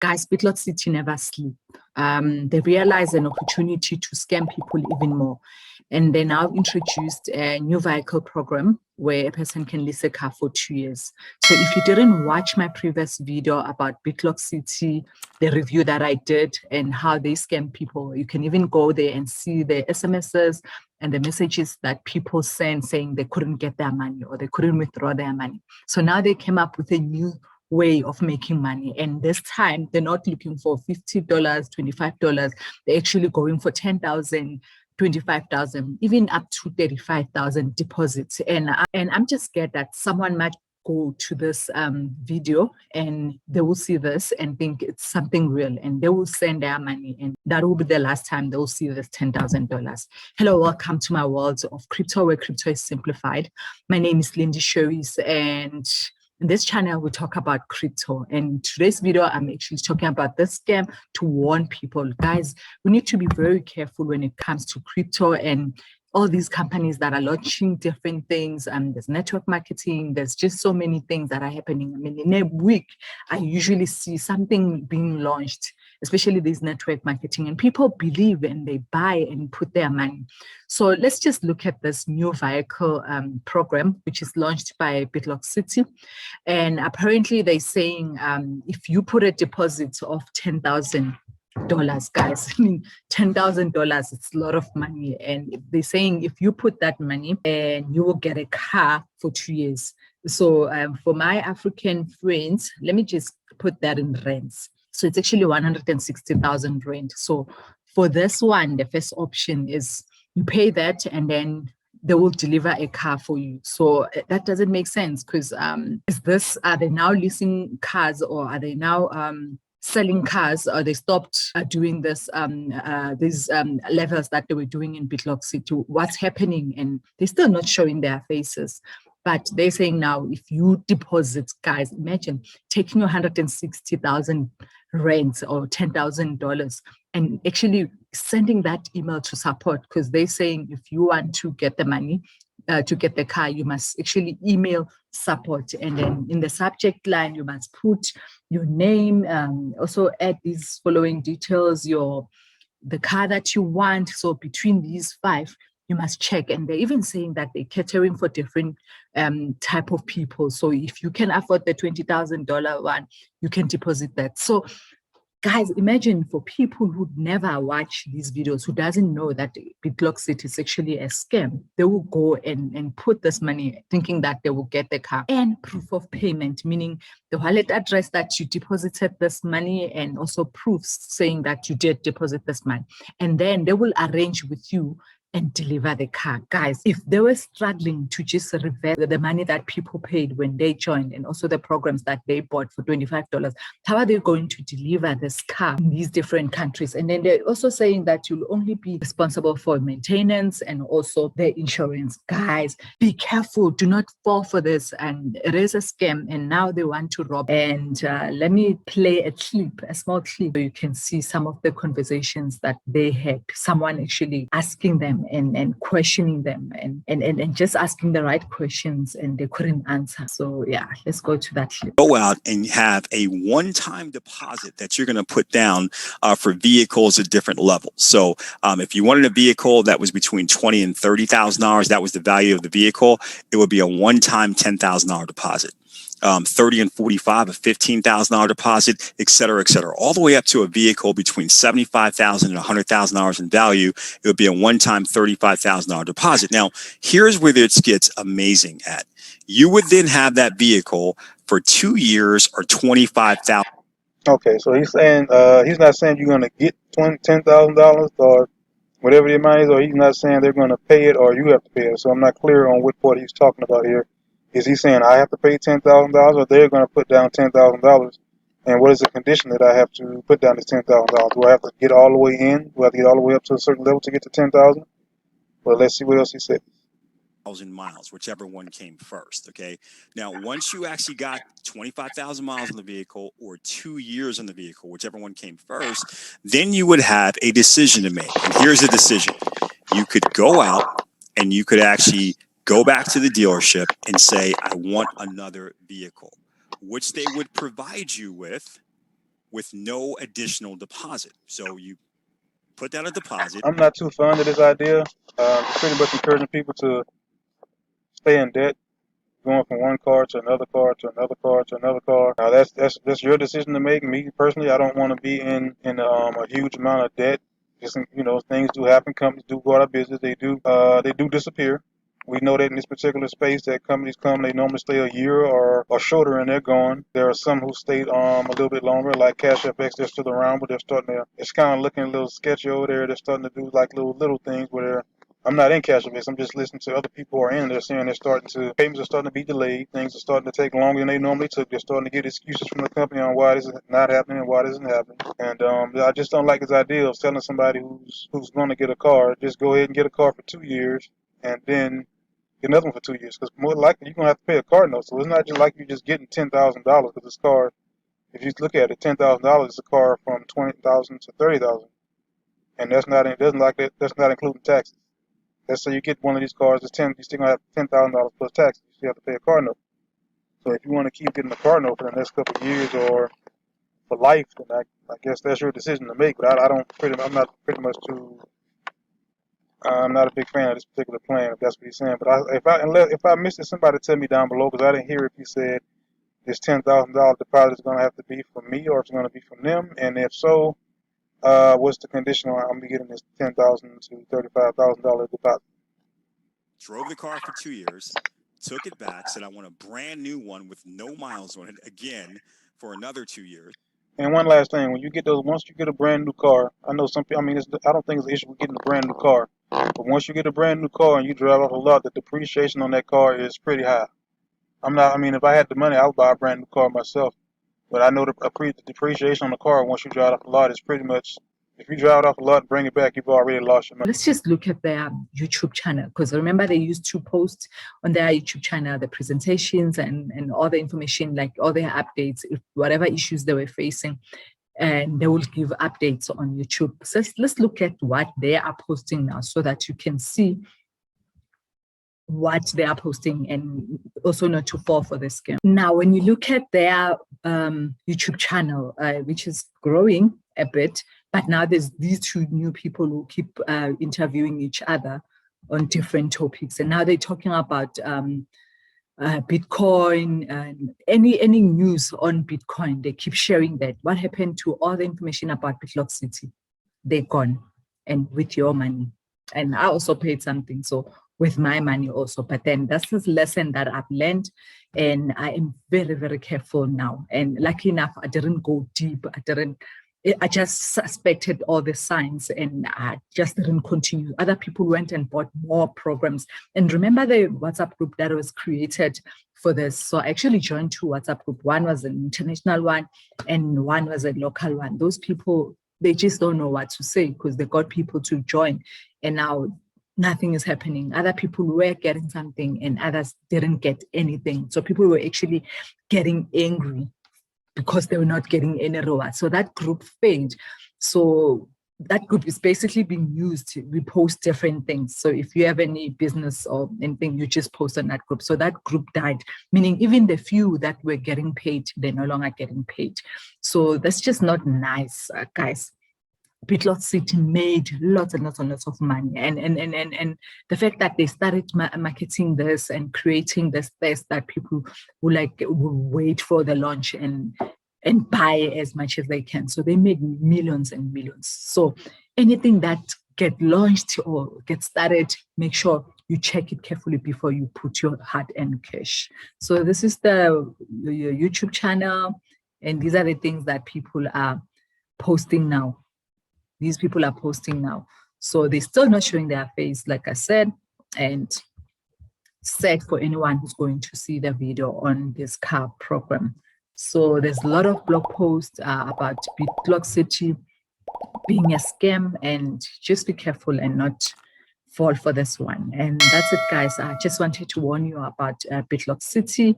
Guys, BitLocity never sleep. They realize an opportunity to scam people even more. And they now introduced a new vehicle program where a person can lease a car for 2 years. So if you didn't watch my previous video about BitLocity, the review that I did and how they scam people, you can even go there and see the SMSs and the messages that people send saying they couldn't get their money or they couldn't withdraw their money. So now they came up with a new way of making money, and this time they're not looking for $50, $25. They're actually going for 10,000, 25,000, even up to 35,000 deposits. And I'm just scared that someone might go to this video and they will see this and think it's something real, and they will send their money, and that will be the last time they will see this $10,000. Hello, welcome to my world of crypto, where crypto is simplified. My name is Lindy Sherries, and in this channel, we talk about crypto. And in today's video, I'm actually talking about this scam to warn people. Guys, we need to be very careful when it comes to crypto and all these companies that are launching different things. There's network marketing. There's just so many things that are happening. I mean, in a week, I usually see something being launched, especially this network marketing, and people believe and they buy and put their money. So let's just look at this new vehicle program, which is launched by BitLocity. And apparently they're saying if you put a deposit of $10,000, guys, I mean, $10,000, it's a lot of money. And they're saying if you put that money, and you will get a car for 2 years. So for my African friends, let me just put that in rands. So it's actually 160,000 rand. So for this one, the first option is you pay that and then they will deliver a car for you. So that doesn't make sense, because are they now leasing cars, or are they now selling cars, or they stopped doing this these levels that they were doing in BitLocity? What's happening? And they're still not showing their faces. But they're saying now, if you deposit, guys, imagine taking 160,000 rand or $10,000 and actually sending that email to support, because they're saying if you want to get the money, to get the car, you must actually email support. And then in the subject line, you must put your name, also add these following details, the car that you want. So between these 5, you must check. And they're even saying that they're catering for different type of people. So if you can afford the $20,000 one, you can deposit that. So guys, imagine for people who never watch these videos, who doesn't know that BitLocity is actually a scam, they will go and put this money thinking that they will get the car and proof of payment, meaning the wallet address that you deposited this money, and also proofs saying that you did deposit this money. And then they will arrange with you and deliver the car. Guys, if they were struggling to just reverse the money that people paid when they joined, and also the programs that they bought for $25, how are they going to deliver this car in these different countries? And then they're also saying that you'll only be responsible for maintenance and also the insurance. Guys, be careful. Do not fall for this. And it is a scam, and now they want to rob. And let me play a small clip, so you can see some of the conversations that they had. Someone actually asking them and questioning them and just asking the right questions, and they couldn't answer. So yeah, let's go to that clip. Go out and have a one-time deposit that you're going to put down for vehicles at different levels. So if you wanted a vehicle that was between $20,000 and $30,000, that was the value of the vehicle, it would be a one-time $10,000 deposit. 30 and 45, a $15,000 deposit, et cetera, all the way up to a vehicle between $75,000 and $100,000 in value. It would be a one-time $35,000 deposit. Now, here's where it gets amazing at. You would then have that vehicle for 2 years or $25,000. Okay, so he's saying he's not saying you're going to get $10,000 or whatever the amount is, or he's not saying they're going to pay it or you have to pay it. So I'm not clear on what part he's talking about here. Is he saying I have to pay $10,000, or they're going to put down $10,000? And what is the condition that I have to put down this $10,000? Do I have to get all the way in? Do I have to get all the way up to a certain level to get to 10,000? Well, let's see what else he said. 1,000 miles, whichever one came first. Okay. Now, once you actually got 25,000 miles on the vehicle or 2 years on the vehicle, whichever one came first, then you would have a decision to make. And here's the decision. You could go out and you could actually go back to the dealership and say, I want another vehicle, which they would provide you with with no additional deposit. So you put down a deposit. I'm not too fond of this idea. Pretty much encouraging people to stay in debt, going from one car to another car to another car to another car. Now that's your decision to make. Me personally, I don't want to be in a huge amount of debt. Just, you know, things do happen. Companies do go out of business. They do disappear. We know that in this particular space that companies come, they normally stay a year or shorter and they're gone. There are some who stayed a little bit longer, like Cash FX, they're still around, but they're starting to, it's kind of looking a little sketchy over there. They're starting to do like little things where I'm not in Cash FX, I'm just listening to other people who are in. They're saying payments are starting to be delayed. Things are starting to take longer than they normally took. They're starting to get excuses from the company on why this is not happening and why this isn't happening. And I just don't like this idea of telling somebody who's going to get a car, just go ahead and get a car for 2 years and then get another one for 2 years, because more likely you're going to have to pay a car note. So it's not just like you're just getting $10,000, because this car, if you look at it, $10,000 is a car from $20,000 to $30,000, and that's not including taxes. Let's say you get one of these cars, you're still going to have $10,000 plus taxes. You still have to pay a car note. So if you want to keep getting a car note for the next couple of years or for life, then I guess that's your decision to make. But I'm not a big fan of this particular plan, if that's what he's saying. But if I missed it, somebody tell me down below, because I didn't hear if he said this $10,000 deposit is going to have to be from me or if it's going to be from them. And if so, what's the condition on I'm getting this $10,000 to $35,000 deposit? Drove the car for 2 years, took it back, said I want a brand new one with no miles on it again for another 2 years. And one last thing, once you get a brand new car, I know some people, I don't think it's an issue with getting a brand new car. But once you get a brand new car and you drive off a lot, the depreciation on that car is pretty high. If I had the money, I would buy a brand new car myself. But I know the depreciation on the car once you drive off a lot is pretty much, if you drive it off a lot and bring it back, you've already lost your money. Let's just look at their YouTube channel, because remember they used to post on their YouTube channel the presentations and all the information, like all their updates, if whatever issues they were facing, and they will give updates on YouTube. So let's look at what they are posting now so that you can see what they are posting and also not to fall for the scam. Now, when you look at their YouTube channel, which is growing a bit, but now there's these two new people who keep interviewing each other on different topics. And now they're talking about Bitcoin and any news on Bitcoin. They keep sharing that. What happened to all the information about BitLocity? They're gone, and with your money. And I also paid something, so with my money also. But then that's this lesson that I've learned, and I am very, very careful now. And lucky enough, I didn't go deep. I just suspected all the signs and I just didn't continue. Other people went and bought more programs. And remember the WhatsApp group that was created for this? So I actually joined two WhatsApp groups. One was an international one and one was a local one. Those people, they just don't know what to say because they got people to join. And now nothing is happening. Other people were getting something and others didn't get anything. So people were actually getting angry because they were not getting any reward. So that group failed. So that group is basically being used to repost different things. So if you have any business or anything, you just post on that group. So that group died, meaning even the few that were getting paid, they're no longer getting paid. So that's just not nice, guys. BitLocity made lots and lots and lots of money, and the fact that they started marketing this and creating this test that people will wait for the launch and buy as much as they can. So they made millions and millions. So anything that get launched or get started, make sure you check it carefully before you put your hard-earned cash. So this is the YouTube channel, and these are the things that people are posting now. These people are posting now. So they're still not showing their face, like I said, and sad for anyone who's going to see the video on this car program. So there's a lot of blog posts about BitLocity being a scam, and just be careful and not fall for this one. And that's it, guys. I just wanted to warn you about BitLocity.